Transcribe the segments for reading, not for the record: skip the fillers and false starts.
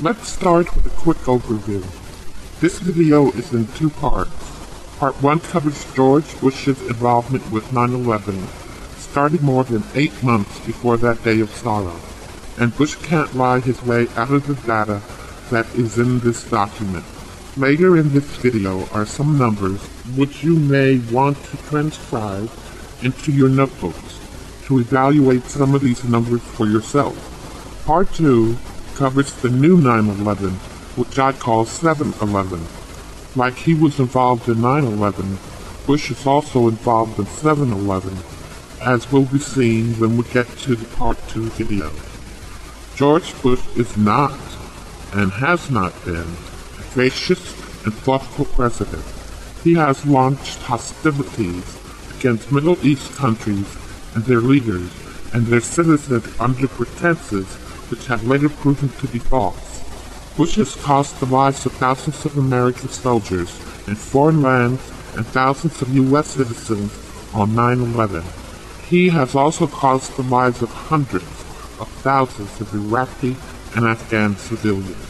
Let's start with a quick overview. This video is in two parts. Part 1 covers George Bush's involvement with 9/11, starting more than 8 months before that day of sorrow. And Bush can't lie his way out of the data that is in this document. Later in this video are some numbers which you may want to transcribe into your notebooks to evaluate some of these numbers for yourself. Part 2 covers the new 9/11, which I call 7/11. Like he was involved in 9/11, Bush is also involved in 7/11, as will be seen when we get to the Part 2 video. George Bush is not, and has not been, a gracious and thoughtful president. He has launched hostilities against Middle East countries and their leaders and their citizens under pretenses which have later proven to be false. Bush has cost the lives of thousands of American soldiers in foreign lands and thousands of U.S. citizens on 9/11. He has also cost the lives of hundreds of thousands of Iraqi and Afghan civilians.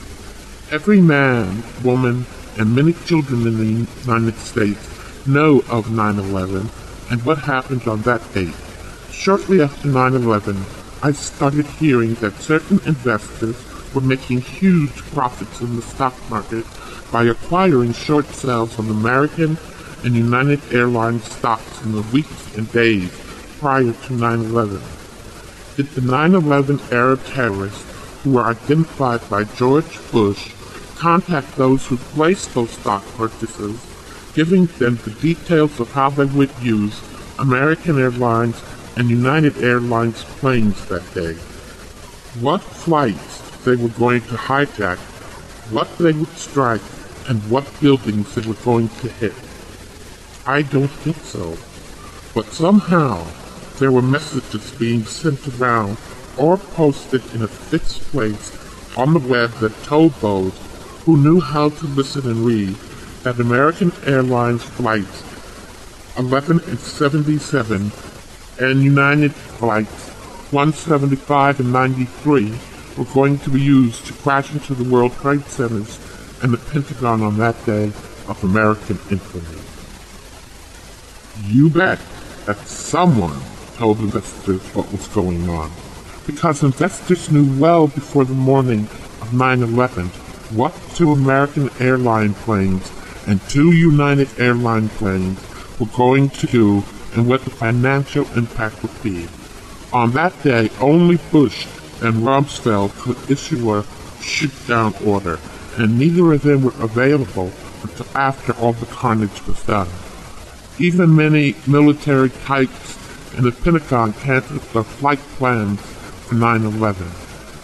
Every man, woman, and many children in the United States know of 9/11 and what happened on that date. Shortly after 9/11, I started hearing that certain investors were making huge profits in the stock market by acquiring short sales on American and United Airlines stocks in the weeks and days prior to 9/11. Did the 9/11 Arab terrorists, who were identified by George Bush, contact those who placed those stock purchases, giving them the details of how they would use American Airlines and United Airlines planes that day? What flights they were going to hijack, what they would strike, and what buildings they were going to hit? I don't think so. But somehow, there were messages being sent around or posted in a fixed place on the web that told those who knew how to listen and read that American Airlines flights 11 and 77 and United flights 175 and 93 were going to be used to crash into the World Trade Centers and the Pentagon on that day of American infamy. You bet that someone told investors what was going on, because investors knew well before the morning of 9/11 what 2 American airline planes and 2 United Airline planes were going to do and what the financial impact would be. On that day, only Bush and Rumsfeld could issue a shoot-down order, and neither of them were available until after all the carnage was done. Even many military types in the Pentagon canceled their flight plans for 9/11.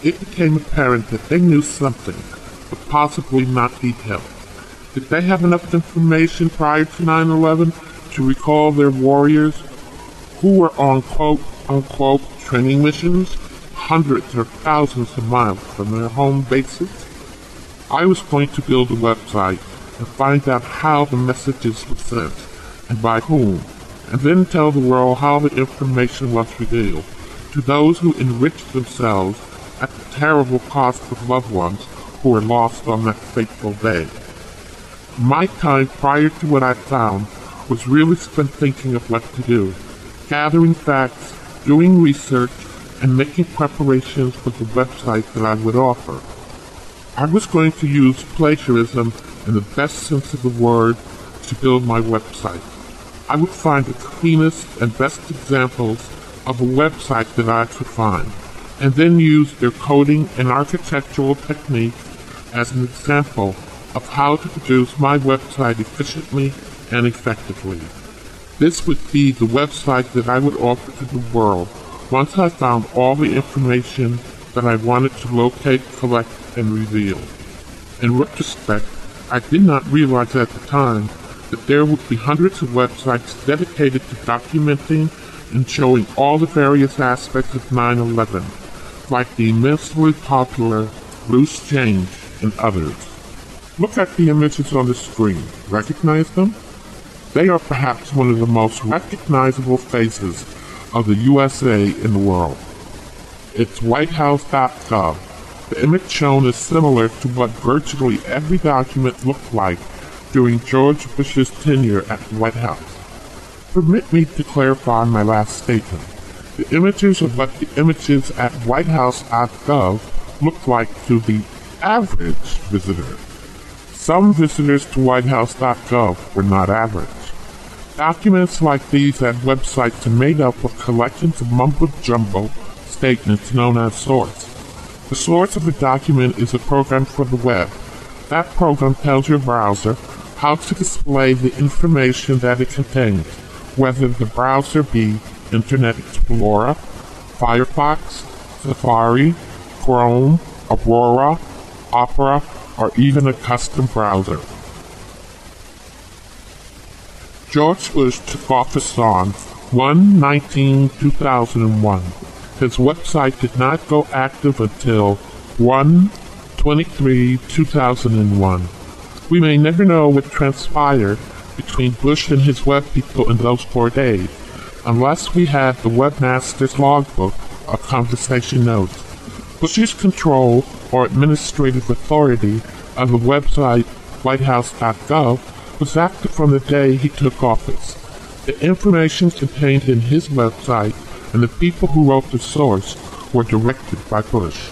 It became apparent that they knew something, but possibly not details. Did they have enough information prior to 9/11 to recall their warriors who were on quote-unquote training missions hundreds or thousands of miles from their home bases? I was going to build a website and find out how the messages were sent and by whom, and then tell the world how the information was revealed to those who enriched themselves at the terrible cost of loved ones who were lost on that fateful day. My time prior to what I found was really spent thinking of what to do, gathering facts, doing research, and making preparations for the website that I would offer. I was going to use plagiarism in the best sense of the word to build my website. I would find the cleanest and best examples of a website that I could find, and then use their coding and architectural techniques as an example of how to produce my website efficiently and effectively. This would be the website that I would offer to the world once I found all the information that I wanted to locate, collect, and reveal. In retrospect, I did not realize at the time that there would be hundreds of websites dedicated to documenting and showing all the various aspects of 9/11, like the immensely popular Loose Change and others. Look at the images on the screen. Recognize them? They are perhaps one of the most recognizable faces of the USA in the world. It's WHITEHOUSE.GOV, The image shown is similar to what virtually every document looked like during George Bush's tenure at the White House. Permit me to clarify my last statement. The images of what the images at WHITEHOUSE.GOV look like to the average visitor. Some visitors to WhiteHouse.gov were not average. Documents like these at websites are made up of collections of mumbo-jumbo statements known as source. The source of a document is a program for the web. That program tells your browser how to display the information that it contains, whether the browser be Internet Explorer, Firefox, Safari, Chrome, Aurora, Opera, or even a custom browser. George Bush took office on 1/19/2001. His website did not go active until 1/23/2001. We may never know what transpired between Bush and his web people in those 4 days, unless we had the webmaster's logbook or conversation notes. Bush's control or administrative authority of the website WhiteHouse.gov was active from the day he took office. The information contained in his website and the people who wrote the source were directed by Bush.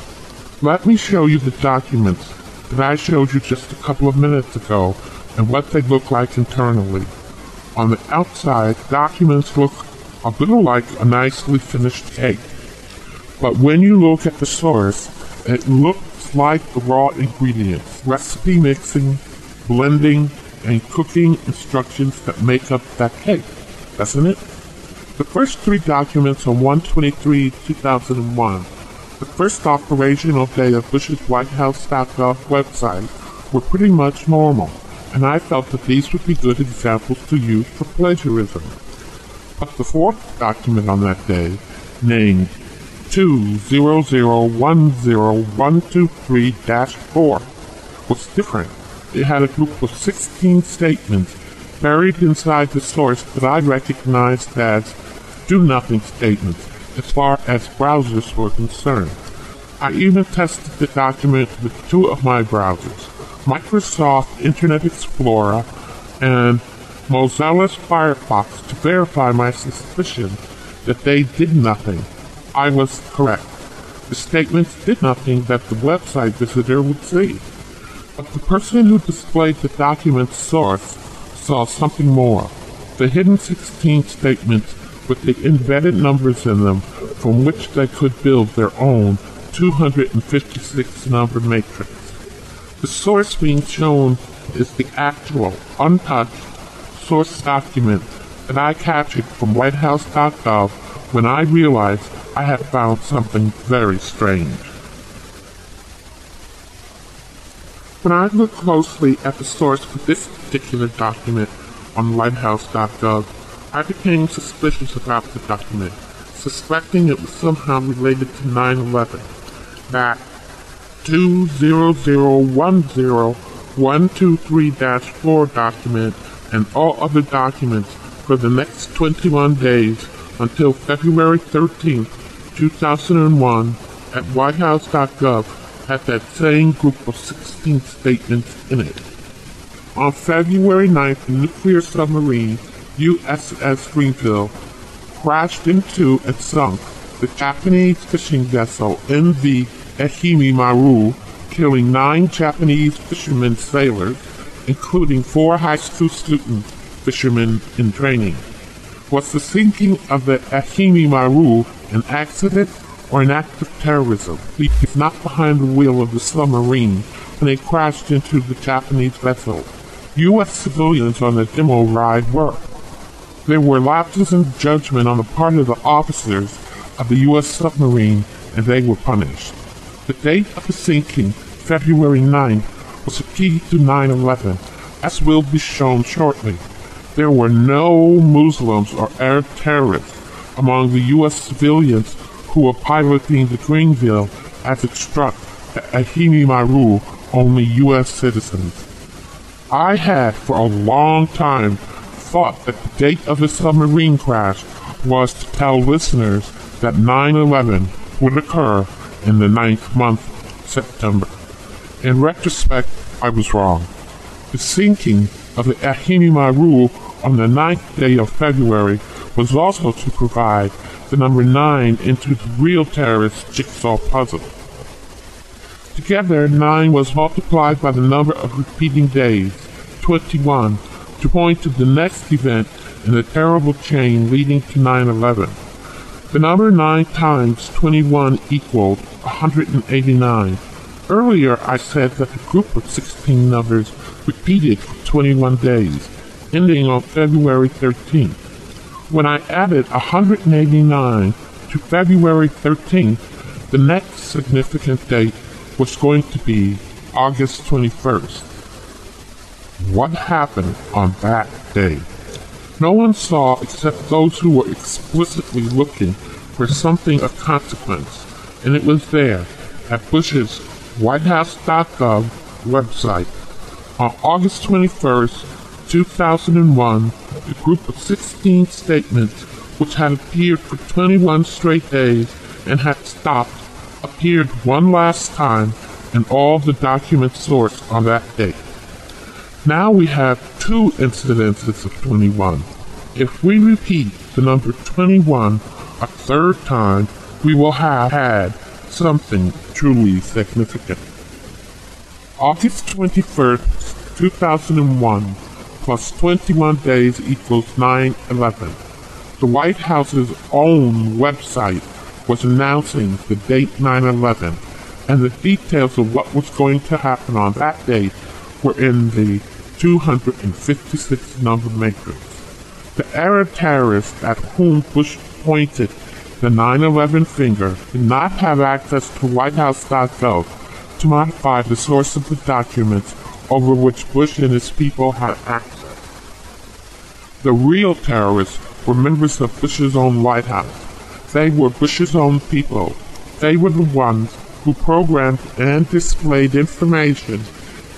Let me show you the documents that I showed you just a couple of minutes ago and what they look like internally. On the outside, documents look a little like a nicely finished cake. But when you look at the source, it looks like the raw ingredients, recipe mixing, blending, and cooking instructions that make up that cake, doesn't it? The first 3 documents on 1/23/2001, the first operational day of Bush's WhiteHouse.gov website, were pretty much normal, and I felt that these would be good examples to use for plagiarism. But the 4th document on that day, named 200100123-4, was different. It had a group of 16 statements buried inside the source that I recognized as do-nothing statements as far as browsers were concerned. I even tested the document with 2 of my browsers, Microsoft Internet Explorer and Mozilla's Firefox, to verify my suspicion that they did nothing. I was correct. The statements did nothing that the website visitor would see. But the person who displayed the document's source saw something more. The hidden 16 statements with the embedded numbers in them from which they could build their own 256 number matrix. The source being shown is the actual, untouched source document that I captured from WhiteHouse.gov when I realized I had found something very strange. When I looked closely at the source for this particular document on WhiteHouse.gov, I became suspicious about the document, suspecting it was somehow related to 9/11. That 200100123-4 document and all other documents for the next 21 days until February 13th, 2001 at WhiteHouse.gov had that same group of 16 statements in it. On February 9th, the nuclear submarine USS Greenville crashed into and sunk the Japanese fishing vessel MV Ehime Maru, killing 9 Japanese fishermen sailors, including 4 high school student fishermen in training. Was the sinking of the Ehime Maru an accident or an act of terrorism? He was not behind the wheel of the submarine when it crashed into the Japanese vessel. U.S. civilians on the demo ride were. There were lapses in judgment on the part of the officers of the U.S. submarine, and they were punished. The date of the sinking, February 9th, was a key to 9/11, as will be shown shortly. There were no Muslims or Arab terrorists among the U.S. civilians who were piloting the Greenville as it struck the Ehime Maru, only U.S. citizens. I had for a long time thought that the date of the submarine crash was to tell listeners that 9/11 would occur in the 9th month September. In retrospect, I was wrong. The sinking of the Ahimi Maru on the 9th day of February was also to provide the number 9 into the real terrorist jigsaw puzzle. Together, 9 was multiplied by the number of repeating days, 21, to point to the next event in the terrible chain leading to 9/11. The number 9 times 21 equaled 189. Earlier I said that the group of 16 numbers repeated for 21 days, ending on February 13th. When I added 189 to February 13th, the next significant date was going to be August 21st. What happened on that day? No one saw except those who were explicitly looking for something of consequence, and it was there, at Bush's WHITEHOUSE.GOV website. On August 21st, 2001, the group of 16 statements, which had appeared for 21 straight days and had stopped, appeared one last time in all the documents sourced on that date. Now we have 2 incidences of 21. If we repeat the number 21 a third time, we will have had something truly significant. August 21st, 2001, plus 21 days equals 9/11. The White House's own website was announcing the date 9/11, and the details of what was going to happen on that date were in the 256 number matrix. The Arab terrorists at whom Bush pointed the 9/11 finger did not have access to WhiteHouse.gov to modify the source of the documents over which Bush and his people had access. The real terrorists were members of Bush's own White House. They were Bush's own people. They were the ones who programmed and displayed information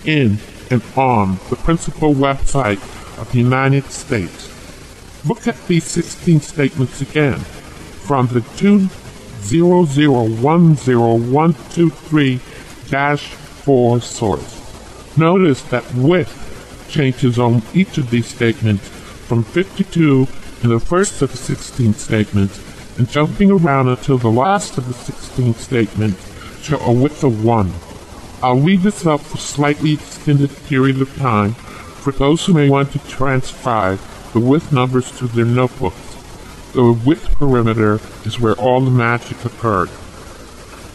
in and on the principal website of the United States. Look at these 16 statements again from the 200100123-4 source. Notice that width changes on each of these statements from 52 in the first of the 16 statements and jumping around until the last of the 16 statements show a width of 1. I'll leave this up for slightly extended period of time for those who may want to transcribe the width numbers to their notebooks. The width perimeter is where all the magic occurred.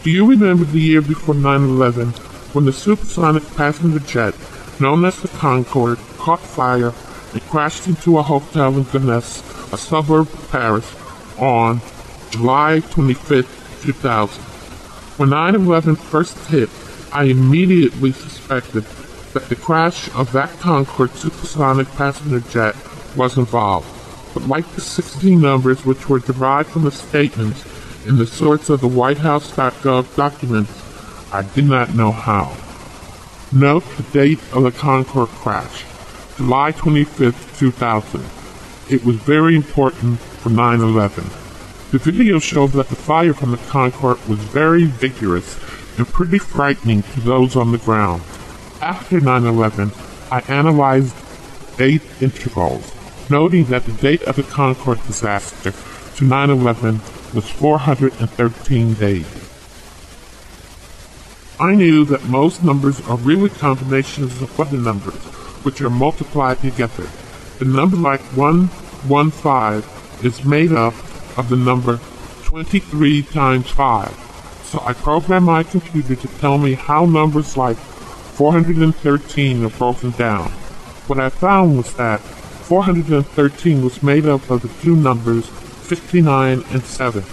Do you remember the year before 9/11 when the supersonic passenger jet known as the Concorde caught fire and crashed into a hotel in Gonesse, a suburb of Paris, on July 25, 2000? When 9/11 first hit, I immediately suspected that the crash of that Concorde supersonic passenger jet was involved. But like the 16 numbers which were derived from the statements in the source of the WhiteHouse.gov documents, I did not know how. Note the date of the Concorde crash, July 25th, 2000. It was very important for 9/11. The video showed that the fire from the Concorde was very vigorous and pretty frightening to those on the ground. After 9/11, I analyzed date intervals, noting that the date of the Concorde disaster to 9/11 was 413 days. I knew that most numbers are really combinations of other numbers, which are multiplied together. The number like 115 is made up of the number 23 times 5. So I programmed my computer to tell me how numbers like 413 are broken down. What I found was that 413 was made up of the two numbers 59 and 7.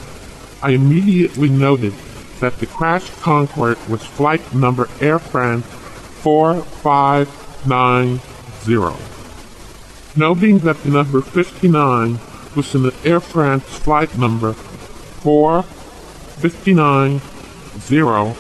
I immediately noted that the crashed Concorde was flight number Air France 4590. Noting that the number 59 was in the Air France flight number 4590,